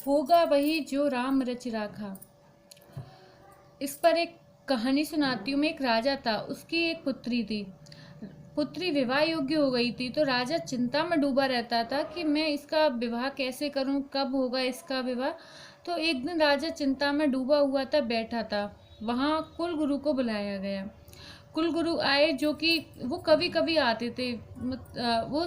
होगा वही जो राम रच राखा। इस पर एक कहानी सुनाती हूँ मैं। एक राजा था, उसकी एक पुत्री थी। पुत्री विवाह योग्य हो गई थी, तो राजा चिंता में डूबा रहता था कि मैं इसका विवाह कैसे करूं, कब होगा इसका विवाह। तो एक दिन राजा चिंता में डूबा हुआ था, बैठा था। वहाँ कुलगुरु को बुलाया गया। कुलगुरु आए, जो कि वो कभी कभी आते थे। वो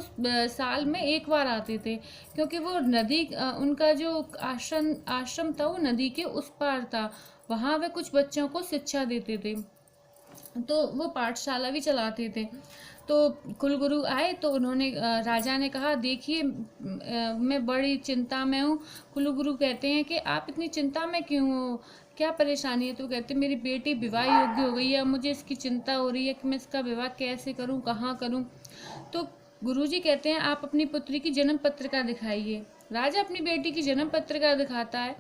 साल में एक बार आते थे, क्योंकि वो नदी, उनका जो आश्रम आश्रम था वो नदी के उस पार था। वहाँ वे कुछ बच्चों को शिक्षा देते थे, तो वो पाठशाला भी चलाते थे। तो कुलगुरु आए तो उन्होंने, राजा ने कहा, देखिए मैं बड़ी चिंता में हूँ। कुलगुरु कहते हैं कि आप इतनी चिंता में क्यों हो, क्या परेशानी है? तो कहते मेरी बेटी विवाह योग्य हो गई है, मुझे इसकी चिंता हो रही है कि मैं इसका विवाह कैसे करूँ, कहाँ करूँ। तो गुरुजी कहते हैं आप अपनी पुत्री की जन्म पत्रिका दिखाइए। राजा अपनी बेटी की जन्म पत्रिका दिखाता है।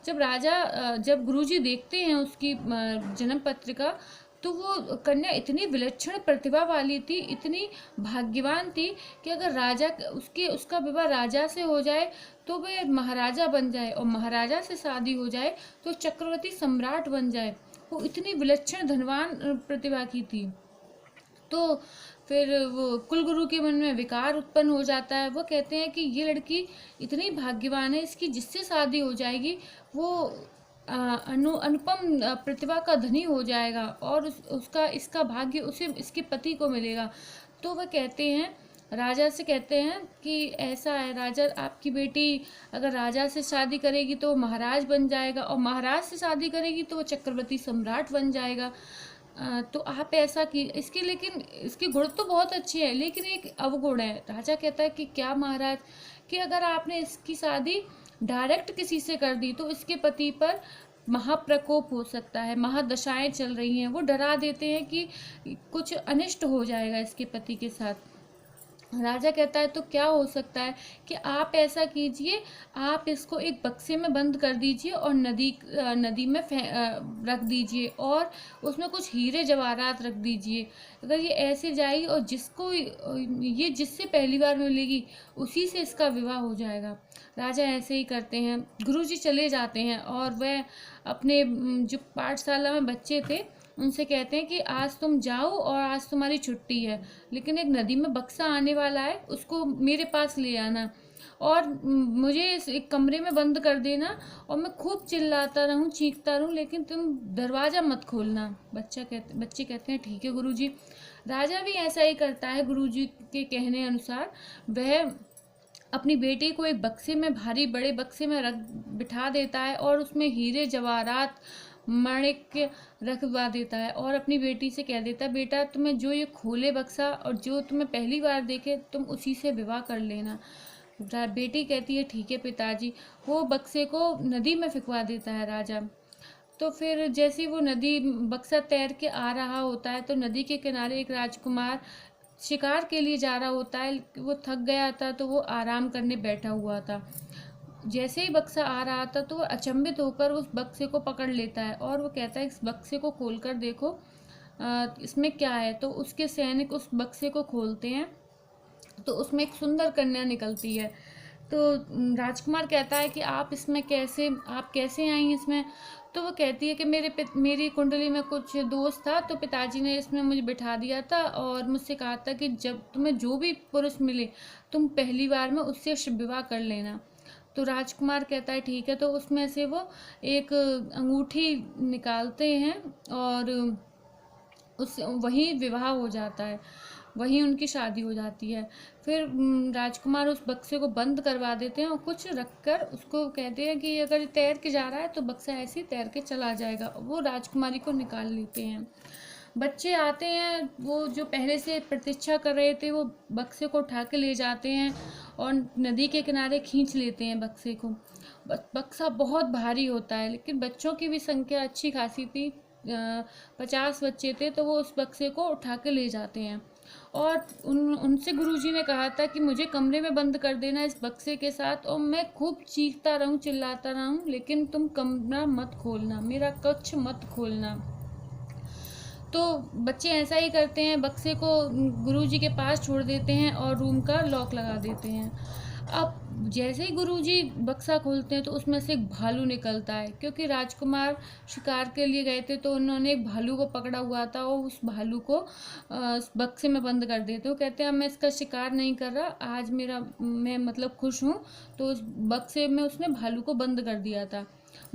जब गुरुजी देखते हैं उसकी जन्म पत्रिका, तो वो कन्या इतनी विलक्षण प्रतिभा वाली थी, इतनी भाग्यवान थी कि अगर राजा उसका विवाह राजा से हो जाए तो वह महाराजा बन जाए, और महाराजा से शादी हो जाए तो चक्रवर्ती सम्राट बन जाए। वो इतनी विलक्षण धनवान प्रतिभा की थी। तो फिर वो कुलगुरु के मन में विकार उत्पन्न हो जाता है। वो कहते हैं कि ये लड़की इतनी भाग्यवान है, इसकी जिससे शादी हो जाएगी वो अनुपम प्रतिभा का धनी हो जाएगा, और उसका इसका भाग्य उसे इसके पति को मिलेगा। तो वह कहते हैं, राजा से कहते हैं कि ऐसा है राजा, आपकी बेटी अगर राजा से शादी करेगी तो महाराज बन जाएगा, और महाराज से शादी करेगी तो वो चक्रवर्ती सम्राट बन जाएगा। तो आप ऐसा कि इसके, लेकिन इसके गुण तो बहुत अच्छे हैं, लेकिन एक अवगुण है। राजा कहता है कि क्या महाराज, कि अगर आपने इसकी शादी डायरेक्ट किसी से कर दी तो इसके पति पर महाप्रकोप हो सकता है, महादशाएं चल रही हैं। वो डरा देते हैं कि कुछ अनिष्ट हो जाएगा इसके पति के साथ। राजा कहता है तो क्या हो सकता है कि आप ऐसा कीजिए, आप इसको एक बक्से में बंद कर दीजिए और नदी में रख दीजिए, और उसमें कुछ हीरे जवाहरात रख दीजिए। अगर ये ऐसे जाएगी और ये जिससे पहली बार मिलेगी उसी से इसका विवाह हो जाएगा। राजा ऐसे ही करते हैं। गुरुजी चले जाते हैं और वह अपने जो पाठशाला में बच्चे थे उनसे कहते हैं कि आज तुम जाओ और आज तुम्हारी छुट्टी है, लेकिन एक नदी में बक्सा आने वाला है, उसको मेरे पास ले आना, और मुझे एक कमरे में बंद कर देना, और मैं खूब चिल्लाता रहूं, चीखता रहूं, लेकिन तुम दरवाज़ा मत खोलना। बच्चे कहते हैं ठीक है गुरुजी। राजा भी ऐसा ही करता है गुरुजी के कहने अनुसार। वह अपनी बेटी को एक बक्से में, भारी बड़े बक्से में बिठा देता है, और उसमें हीरे जवाहरात माणिक्य रखवा देता है, और अपनी बेटी से कह देता है, बेटा तुम्हें जो ये खोले बक्सा और जो तुम्हें पहली बार देखे तुम उसी से विवाह कर लेना। बेटी कहती है ठीक है पिताजी। वो बक्से को नदी में फेंकवा देता है राजा। तो फिर जैसे वो नदी बक्सा तैर के आ रहा होता है, तो नदी के किनारे एक राजकुमार शिकार के लिए जा रहा होता है। वो थक गया था तो वो आराम करने बैठा हुआ था। जैसे ही बक्सा आ रहा था तो वो अचंभित होकर उस बक्से को पकड़ लेता है, और वो कहता है इस बक्से को खोलकर देखो, इसमें क्या है। तो उसके सैनिक उस बक्से को खोलते हैं, तो उसमें एक सुंदर कन्या निकलती है। तो राजकुमार कहता है कि आप कैसे आई इसमें? तो वो कहती है कि मेरी कुंडली में कुछ दोष था, तो पिताजी ने इसमें मुझे बिठा दिया था और मुझसे कहा था कि जब तुम्हें जो भी पुरुष मिले तुम पहली बार में उससे विवाह कर लेना। तो राजकुमार कहता है ठीक है। तो उसमें से वो एक अंगूठी निकालते हैं, और वहीं विवाह हो जाता है, वहीं उनकी शादी हो जाती है। फिर राजकुमार उस बक्से को बंद करवा देते हैं और कुछ रखकर उसको कहते हैं कि अगर तैर के जा रहा है तो बक्सा ऐसे ही तैर के चला जाएगा। वो राजकुमारी को निकाल लेते हैं। बच्चे आते हैं, वो जो पहले से प्रतीक्षा कर रहे थे वो बक्से को उठा के ले जाते हैं और नदी के किनारे खींच लेते हैं बक्से को। बक्सा बहुत भारी होता है, लेकिन बच्चों की भी संख्या अच्छी खासी थी, 50 बच्चे थे, तो वो उस बक्से को उठा के ले जाते हैं। और उनसे गुरुजी ने कहा था कि मुझे कमरे में बंद कर देना इस बक्से के साथ, और मैं खूब चीखता रहूं, चिल्लाता रहूं, लेकिन तुम कमरा मत खोलना, मेरा कक्ष मत खोलना। तो बच्चे ऐसा ही करते हैं, बक्से को गुरुजी के पास छोड़ देते हैं और रूम का लॉक लगा देते हैं। अब जैसे ही गुरुजी बक्सा खोलते हैं तो उसमें से एक भालू निकलता है, क्योंकि राजकुमार शिकार के लिए गए थे तो उन्होंने एक भालू को पकड़ा हुआ था और उस भालू को बक्से में बंद कर देते। वो कहते हैं अब मैं इसका शिकार नहीं कर रहा, आज मैं मतलब खुश हूँ। तो उस बक्से में उसने भालू को बंद कर दिया था।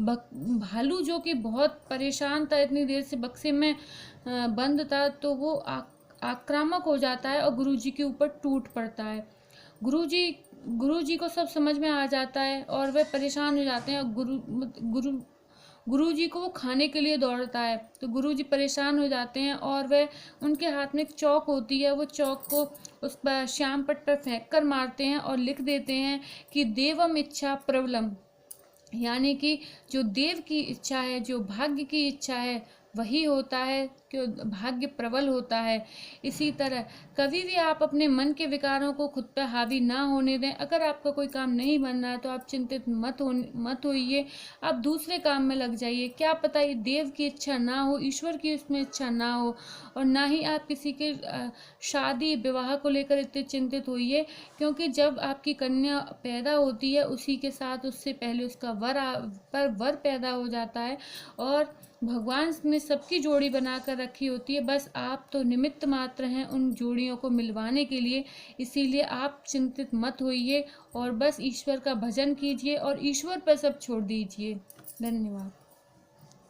भालू जो कि बहुत परेशान था, इतनी देर से बक्से में बंद था, तो वो आक्रामक हो जाता है और गुरुजी के ऊपर टूट पड़ता है। गुरुजी गुरुजी को सब समझ में आ जाता है और वे परेशान हो जाते हैं और गुरु गुरुजी को वो खाने के लिए दौड़ता है। तो गुरुजी परेशान हो जाते हैं और वे उनके हाथ में एक चौक होती है, वो चौक को उस पर श्याम पट पर फेंक कर मारते हैं और लिख देते हैं कि देवम इच्छा प्रबलम, यानी कि जो देव की इच्छा है, जो भाग्य की इच्छा है, वही होता है, कि भाग्य प्रबल होता है। इसी तरह कभी भी आप अपने मन के विकारों को खुद पर हावी ना होने दें। अगर आपका कोई काम नहीं बन रहा है तो आप चिंतित मत होइए, आप दूसरे काम में लग जाइए। क्या पता ये देव की इच्छा ना हो, ईश्वर की उसमें इच्छा ना हो, और ना ही आप किसी के शादी विवाह को लेकर इतने चिंतित होइए, क्योंकि जब आपकी कन्या पैदा होती है उसी के साथ उससे पहले उसका वर पैदा हो जाता है, और भगवान ने सबकी जोड़ी बनाकर रखी होती है। बस आप तो निमित्त मात्र हैं उन जोड़ियों को मिलवाने के लिए। इसीलिए आप चिंतित मत होइए और बस ईश्वर का भजन कीजिए और ईश्वर पर सब छोड़ दीजिए। धन्यवाद।